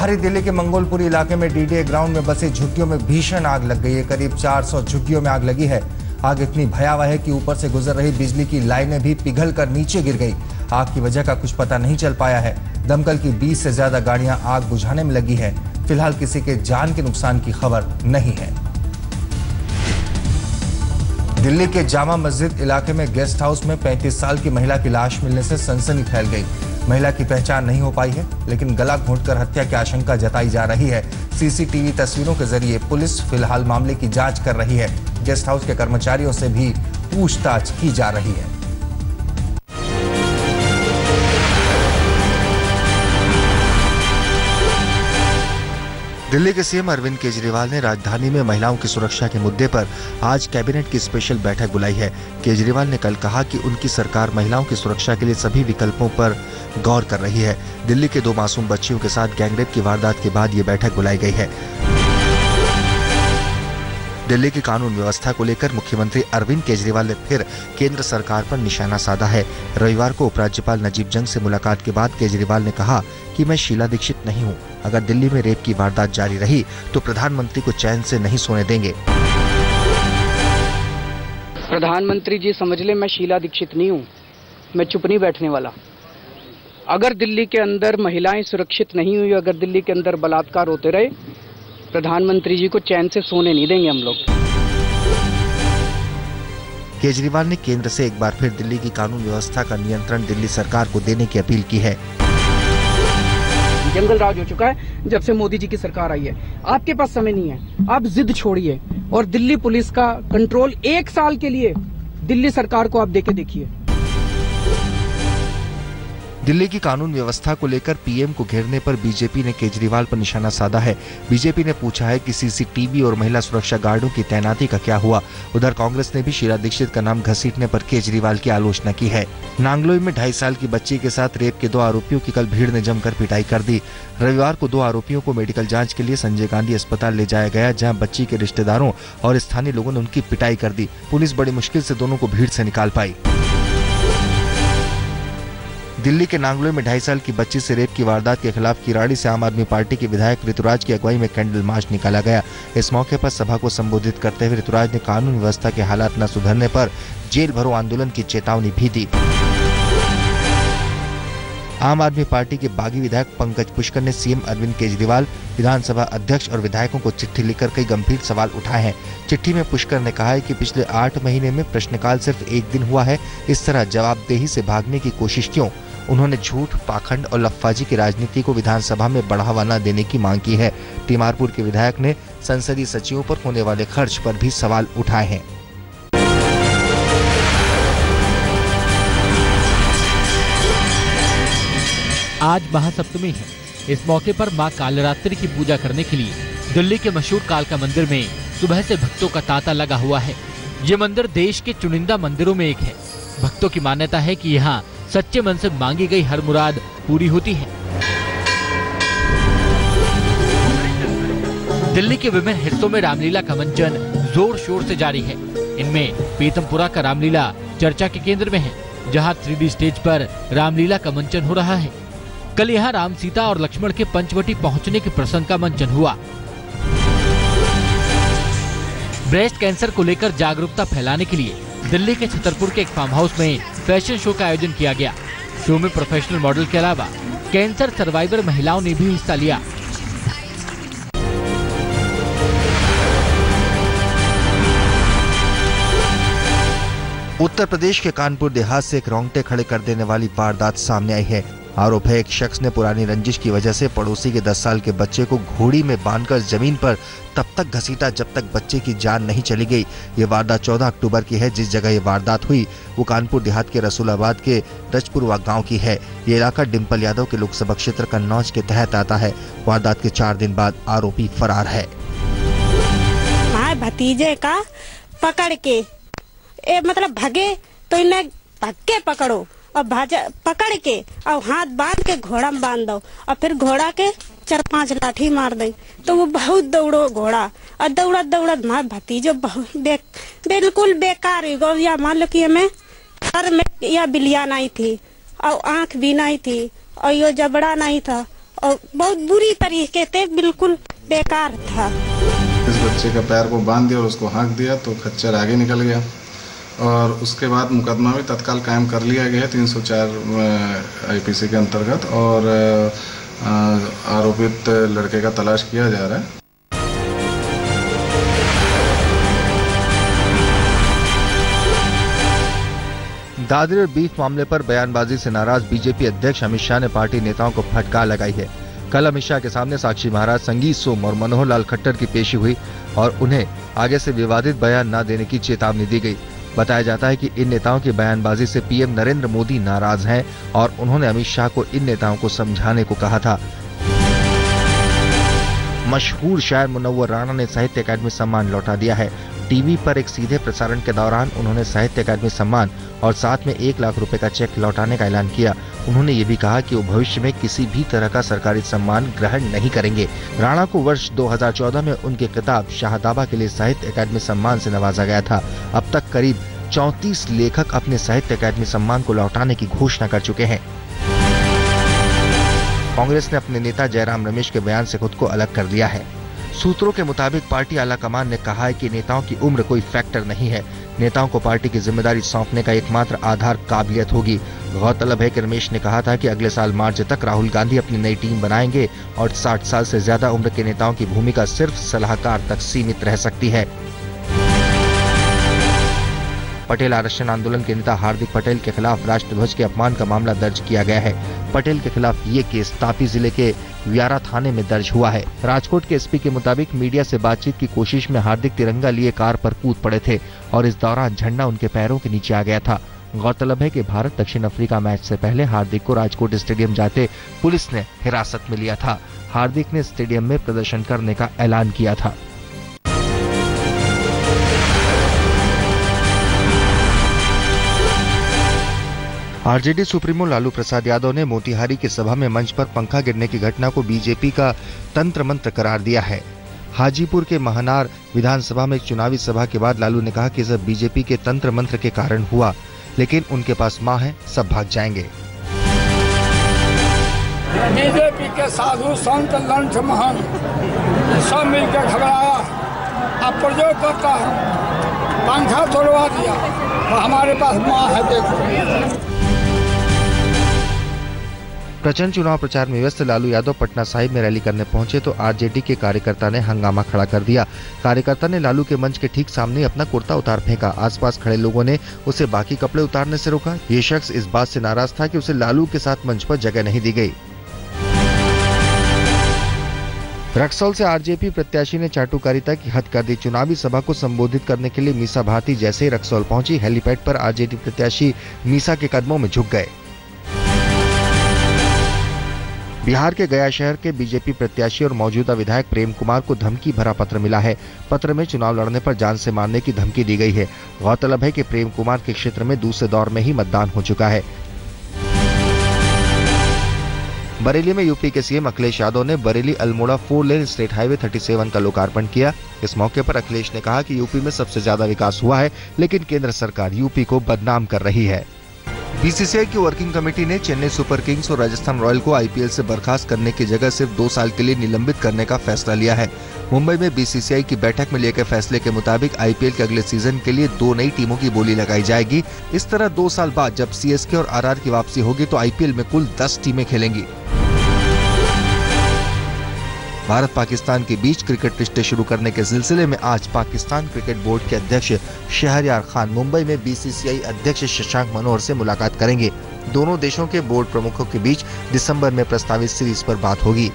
बाहरी दिल्ली के मंगोलपुरी इलाके में डीडीए ग्राउंड में बसे झुग्गियों में भीषण आग लग गई है। करीब 400 झुग्गियों में आग लगी है। आग इतनी भयावह है कि ऊपर से गुजर रही बिजली की लाइनें भी पिघल कर नीचे गिर गई। आग की वजह का कुछ पता नहीं चल पाया है। दमकल की 20 से ज्यादा गाड़ियां आग बुझाने में लगी है। फिलहाल किसी के जान के नुकसान की खबर नहीं है। दिल्ली के जामा मस्जिद इलाके में गेस्ट हाउस में 35 साल की महिला की लाश मिलने से सनसनी फैल गई। महिला की पहचान नहीं हो पाई है, लेकिन गला घोंटकर हत्या की आशंका जताई जा रही है। सीसीटीवी तस्वीरों के जरिए पुलिस फिलहाल मामले की जांच कर रही है। गेस्ट हाउस के कर्मचारियों से भी पूछताछ की जा रही है। दिल्ली के सीएम अरविंद केजरीवाल ने राजधानी में महिलाओं की सुरक्षा के मुद्दे पर आज कैबिनेट की स्पेशल बैठक बुलाई है। केजरीवाल ने कल कहा कि उनकी सरकार महिलाओं की सुरक्षा के लिए सभी विकल्पों पर गौर कर रही है। दिल्ली के 2 मासूम बच्चियों के साथ गैंगरेप की वारदात के बाद ये बैठक बुलाई गई है। दिल्ली की कानून व्यवस्था को लेकर मुख्यमंत्री अरविंद केजरीवाल ने फिर केंद्र सरकार पर निशाना साधा है। रविवार को उपराज्यपाल नजीब जंग से मुलाकात के बाद केजरीवाल ने कहा कि मैं शीला दीक्षित नहीं हूं। अगर दिल्ली में रेप की वारदात जारी रही तो प्रधानमंत्री को चैन से नहीं सोने देंगे। प्रधानमंत्री जी समझ ले, मैं शीला दीक्षित नहीं हूं, मैं चुप नहीं बैठने वाला। अगर दिल्ली के अंदर महिलाएं सुरक्षित नहीं हुई, अगर दिल्ली के अंदर बलात्कार होते रहे, प्रधानमंत्री जी को चैन से सोने नहीं देंगे हम लोग। केजरीवाल ने केंद्र से एक बार फिर दिल्ली की कानून व्यवस्था का नियंत्रण दिल्ली सरकार को देने की अपील की है। जंगल राज हो चुका है जब से मोदी जी की सरकार आई है। आपके पास समय नहीं है, आप जिद छोड़िए और दिल्ली पुलिस का कंट्रोल 1 साल के लिए दिल्ली सरकार को आप देके देखिए। दिल्ली की कानून व्यवस्था को लेकर पीएम को घेरने पर बीजेपी ने केजरीवाल पर निशाना साधा है। बीजेपी ने पूछा है कि सीसीटीवी और महिला सुरक्षा गार्डों की तैनाती का क्या हुआ। उधर कांग्रेस ने भी शीला दीक्षित का नाम घसीटने पर केजरीवाल की आलोचना की है। नांगलोई में 2.5 साल की बच्ची के साथ रेप के 2 आरोपियों की कल भीड़ ने जमकर पिटाई कर दी। रविवार को 2 आरोपियों को मेडिकल जांच के लिए संजय गांधी अस्पताल ले जाया गया, जहां बच्ची के रिश्तेदारों और स्थानीय लोगों ने उनकी पिटाई कर दी। पुलिस बड़ी मुश्किल से दोनों को भीड़ से निकाल पाई। दिल्ली के नांगलोई में 2.5 साल की बच्ची से रेप की वारदात के खिलाफ किराड़ी से आम आदमी पार्टी के विधायक ऋतुराज की अगुवाई में कैंडल मार्च निकाला गया। इस मौके पर सभा को संबोधित करते हुए ऋतुराज ने कानून व्यवस्था के हालात न सुधरने पर जेल भरो आंदोलन की चेतावनी भी दी। आम आदमी पार्टी के बागी विधायक पंकज पुष्कर ने सीएम अरविंद केजरीवाल, विधानसभा अध्यक्ष और विधायकों को चिट्ठी लिखकर कई गंभीर सवाल उठाए हैं। चिट्ठी में पुष्कर ने कहा है कि पिछले 8 महीने में प्रश्नकाल सिर्फ 1 दिन हुआ है। इस तरह जवाबदेही से भागने की कोशिश क्यों? उन्होंने झूठ, पाखंड और लफ्फाजी की राजनीति को विधानसभा में बढ़ावा न देने की मांग की है। तीमारपुर के विधायक ने संसदीय सचिवों पर होने वाले खर्च पर भी सवाल उठाए हैं। आज महासप्तमी है। इस मौके पर मां कालरात्रि की पूजा करने के लिए दिल्ली के मशहूर कालका मंदिर में सुबह से भक्तों का तांता लगा हुआ है। ये मंदिर देश के चुनिंदा मंदिरों में एक है। भक्तों की मान्यता है कि यहाँ सच्चे मन से मांगी गई हर मुराद पूरी होती है। दिल्ली के विभिन्न हिस्सों में रामलीला का मंचन जोर शोर से जारी है। इनमें पीतमपुरा का रामलीला चर्चा के केंद्र में है, जहां 3D स्टेज पर रामलीला का मंचन हो रहा है। कल यहाँ राम, सीता और लक्ष्मण के पंचवटी पहुंचने के प्रसंग का मंचन हुआ। ब्रेस्ट कैंसर को लेकर जागरूकता फैलाने के लिए दिल्ली के छतरपुर के एक फार्म हाउस में फैशन शो का आयोजन किया गया। शो में प्रोफेशनल मॉडल के अलावा कैंसर सर्वाइवर महिलाओं ने भी हिस्सा लिया। उत्तर प्रदेश के कानपुर देहात से एक रोंगटे खड़े कर देने वाली वारदात सामने आई है। आरोप है एक शख्स ने पुरानी रंजिश की वजह से पड़ोसी के 10 साल के बच्चे को घोड़ी में बांधकर जमीन पर तब तक घसीटा जब तक बच्चे की जान नहीं चली गई। ये वारदात 14 अक्टूबर की है। जिस जगह ये वारदात हुई वो कानपुर देहात के रसूलाबाद के रजपुरवा गांव की है। ये इलाका डिम्पल यादव के लोकसभा क्षेत्र कन्नौज के तहत आता है। वारदात के 4 दिन बाद आरोपी फरार है। भतीजे का पकड़ के मतलब भागे तो इन्हें भाग के पकड़ो और पकड़ के और हाथ बांध के घोड़ा में बांध दो और फिर घोड़ा के 4-5 लाठी मार दे। तो वो बहुत दौड़ो घोड़ा और दौड़ा दौड़ा हमारे भतीजो बहुत बिल्कुल बेकार हो गो। या मान लो कि हमें सर में या बिलिया नहीं थी और आंख भी नहीं थी और यो जबड़ा नहीं था और बहुत बुरी तरीके से बिल्कुल बेकार था। इस बच्चे का पैर को बांध दिया और उसको हाँक दिया तो खच्चर आगे निकल गया और उसके बाद मुकदमा भी तत्काल कायम कर लिया गया है 304 IPC के अंतर्गत और आरोपित लड़के का तलाश किया जा रहा है। दादरी और बीफ मामले पर बयानबाजी से नाराज बीजेपी अध्यक्ष अमित शाह ने पार्टी नेताओं को फटकार लगाई है। कल अमित शाह के सामने साक्षी महाराज, संगीत सोम और मनोहर लाल खट्टर की पेशी हुई और उन्हें आगे से विवादित बयान न देने की चेतावनी दी गई। बताया जाता है कि इन नेताओं की बयानबाजी से पीएम नरेंद्र मोदी नाराज हैं और उन्होंने अमित शाह को इन नेताओं को समझाने को कहा था। मशहूर शायर मुनव्वर राणा ने साहित्य अकादमी सम्मान लौटा दिया है। टीवी पर एक सीधे प्रसारण के दौरान उन्होंने साहित्य अकादमी सम्मान और साथ में 1 लाख रुपए का चेक लौटाने का ऐलान किया। उन्होंने ये भी कहा कि वो भविष्य में किसी भी तरह का सरकारी सम्मान ग्रहण नहीं करेंगे। राणा को वर्ष 2014 में उनके किताब शाहदाबा के लिए साहित्य अकादमी सम्मान से नवाजा गया था। अब तक करीब 34 लेखक अपने साहित्य अकादमी सम्मान को लौटाने की घोषणा कर चुके हैं। कांग्रेस ने अपने नेता जयराम रमेश के बयान से खुद को अलग कर लिया है। सूत्रों के मुताबिक पार्टी आलाकमान ने कहा है कि नेताओं की उम्र कोई फैक्टर नहीं है। नेताओं को पार्टी की जिम्मेदारी सौंपने का एकमात्र आधार काबिलियत होगी। गौरतलब है कि रमेश ने कहा था कि अगले साल मार्च तक राहुल गांधी अपनी नई टीम बनाएंगे और 60 साल से ज्यादा उम्र के नेताओं की भूमिका सिर्फ सलाहकार तक सीमित रह सकती है। पटेल आरक्षण आंदोलन के नेता हार्दिक पटेल के खिलाफ राष्ट्रध्वज के अपमान का मामला दर्ज किया गया है। पटेल के खिलाफ ये केस तापी जिले के व्यारा थाने में दर्ज हुआ है। राजकोट के एसपी के मुताबिक मीडिया से बातचीत की कोशिश में हार्दिक तिरंगा लिए कार पर कूद पड़े थे और इस दौरान झंडा उनके पैरों के नीचे आ गया था। गौरतलब है कि भारत दक्षिण अफ्रीका मैच से पहले हार्दिक को राजकोट स्टेडियम जाते पुलिस ने हिरासत में लिया था। हार्दिक ने स्टेडियम में प्रदर्शन करने का ऐलान किया था। आरजेडी सुप्रीमो लालू प्रसाद यादव ने मोतिहारी की सभा में मंच पर पंखा गिरने की घटना को बीजेपी का तंत्र मंत्र करार दिया है। हाजीपुर के महनार विधानसभा में एक चुनावी सभा के बाद लालू ने कहा कि सब बीजेपी के तंत्र मंत्र के कारण हुआ, लेकिन उनके पास मां है, सब भाग जाएंगे। बीजेपी के साधु संत लंठ महन सब मिलकर घबराया, अब प्रयोग करता है, पंखा तोड़वा दिया, हमारे पास मां है, देखो। प्रचंड चुनाव प्रचार में व्यस्त लालू यादव पटना साहिब में रैली करने पहुंचे तो आरजेडी के कार्यकर्ता ने हंगामा खड़ा कर दिया। कार्यकर्ता ने लालू के मंच के ठीक सामने अपना कुर्ता उतार फेंका। आसपास खड़े लोगों ने उसे बाकी कपड़े उतारने से रोका। ये शख्स इस बात से नाराज था कि उसे लालू के साथ मंच पर जगह नहीं दी गई। रक्सौल से आरजेपी प्रत्याशी ने चाटुकारिता की हद कर दी। चुनावी सभा को संबोधित करने के लिए मीसा भारती जैसे ही रक्सौल पहुंची, हेलीपैड पर आरजेडी प्रत्याशी मीसा के कदमों में झुक गए। बिहार के गया शहर के बीजेपी प्रत्याशी और मौजूदा विधायक प्रेम कुमार को धमकी भरा पत्र मिला है। पत्र में चुनाव लड़ने पर जान से मारने की धमकी दी गई है। गौरतलब है कि प्रेम कुमार के क्षेत्र में दूसरे दौर में ही मतदान हो चुका है। बरेली में यूपी के सीएम अखिलेश यादव ने बरेली अल्मोड़ा 4 लेन स्टेट हाईवे 37 का लोकार्पण किया। इस मौके पर अखिलेश ने कहा कि यूपी में सबसे ज्यादा विकास हुआ है, लेकिन केंद्र सरकार यूपी को बदनाम कर रही है। बीसीसीआई की वर्किंग कमेटी ने चेन्नई सुपर किंग्स और राजस्थान रॉयल को आईपीएल से बर्खास्त करने की जगह सिर्फ 2 साल के लिए निलंबित करने का फैसला लिया है। मुंबई में बीसीसीआई की बैठक में लिए गए फैसले के मुताबिक आईपीएल के अगले सीजन के लिए 2 नई टीमों की बोली लगाई जाएगी। इस तरह 2 साल बाद जब सीएसके और आरआर की वापसी होगी तो आईपीएल में कुल 10 टीमें खेलेंगी। भारत पाकिस्तान के बीच क्रिकेट रिश्ते शुरू करने के सिलसिले में आज पाकिस्तान क्रिकेट बोर्ड के अध्यक्ष शहरयार खान मुंबई में बीसीसीआई अध्यक्ष शशांक मनोहर से मुलाकात करेंगे। दोनों देशों के बोर्ड प्रमुखों के बीच दिसंबर में प्रस्तावित सीरीज पर बात होगी।